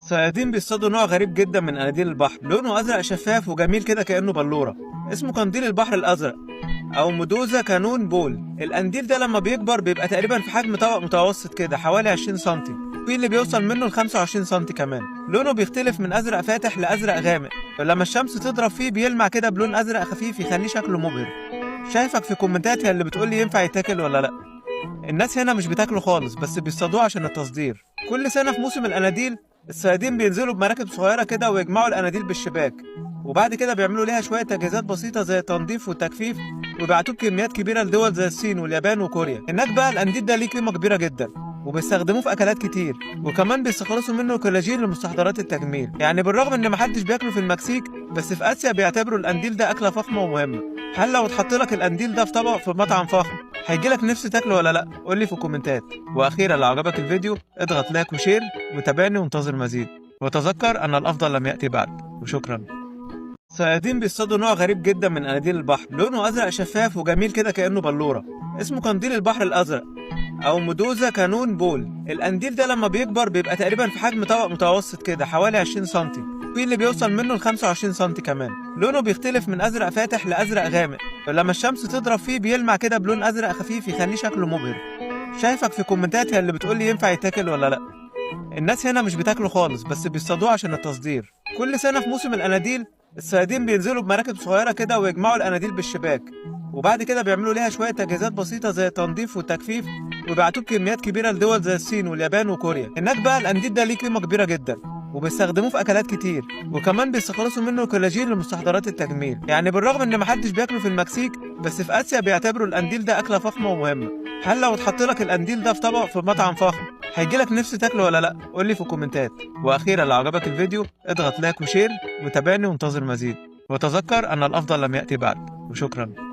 صيادين بيصطادوا نوع غريب جدا من قناديل البحر، لونه ازرق شفاف وجميل كده كانه بلوره. اسمه قنديل البحر الازرق او ميدوزا كانون بول. القنديل ده لما بيكبر بيبقى تقريبا في حجم طبق متوسط كده حوالي 20 سم، في اللي بيوصل منه ل 25 سم كمان. لونه بيختلف من ازرق فاتح لازرق غامق، ولما الشمس تضرب فيه بيلمع كده بلون ازرق خفيف يخليه شكله مبهر. شايفك في كومنتات يا اللي بتقولي ينفع يتاكل ولا لا. الناس هنا مش بتاكله خالص، بس بيصطادوه عشان التصدير. كل سنة في موسم القناديل الصيادين بينزلوا بمراكب صغيرة كده ويجمعوا القناديل بالشباك، وبعد كده بيعملوا ليها شوية تجهيزات بسيطة زي التنظيف والتجفيف، وبيبعتوه بكميات كبيرة لدول زي الصين واليابان وكوريا. هناك بقى القنديل ده ليه قيمة كبيرة جدا، وبيستخدموه في اكلات كتير، وكمان بيستخلصوا منه كولاجين لمستحضرات التجميل. يعني بالرغم ان محدش بياكله في المكسيك، بس في اسيا بيعتبروا القنديل ده اكلة فخمة ومهمة. هل لو اتحط لك القنديل ده في طبق في مطعم فخم هيجيلك نفس تاكله ولا لا؟ قول لي في الكومنتات. واخيرا لو عجبك الفيديو اضغط لايك وشير وتابعني وانتظر مزيد، وتذكر ان الافضل لم ياتي بعد. وشكرا. صيادين بيصطادوا نوع غريب جدا من قناديل البحر، لونه ازرق شفاف وجميل كده كانه بلوره. اسمه قنديل البحر الازرق او ميدوزا كانون بول. القنديل ده لما بيكبر بيبقى تقريبا في حجم طبق متوسط كده حوالي 20 سم، في اللي بيوصل منه ل 25 سم كمان. لونه بيختلف من ازرق فاتح لازرق غامق، ولما الشمس تضرب فيه بيلمع كده بلون ازرق خفيف يخليه شكله مبهر. شايفك في كومنتات يا اللي بتقولي ينفع يتاكل ولا لا. الناس هنا مش بتاكله خالص، بس بيصطادوه عشان التصدير. كل سنة في موسم القناديل الصيادين بينزلوا بمراكب صغيرة كده ويجمعوا القناديل بالشباك، وبعد كده بيعملوا ليها شوية تجهيزات بسيطة زي التنظيف والتجفيف، وبيبعتوه بكميات كبيرة لدول زي الصين واليابان وكوريا. هناك بقى القنديل ده ليه قيمة كبيرة جدا، وبيستخدموه في اكلات كتير، وكمان بيستخلصوا منه كولاجين لمستحضرات التجميل. يعني بالرغم ان محدش بياكله في المكسيك، بس في اسيا بيعتبروا القنديل ده اكلة فخمة ومهمة. هل لو اتحط لك القنديل ده في طبق في مطعم فخم هيجيلك نفس تاكله ولا لا؟ قول لي في الكومنتات. واخيرا لو عجبك الفيديو اضغط لايك وشير وتابعني وانتظر مزيد، وتذكر ان الافضل لم ياتي بعد. وشكرا.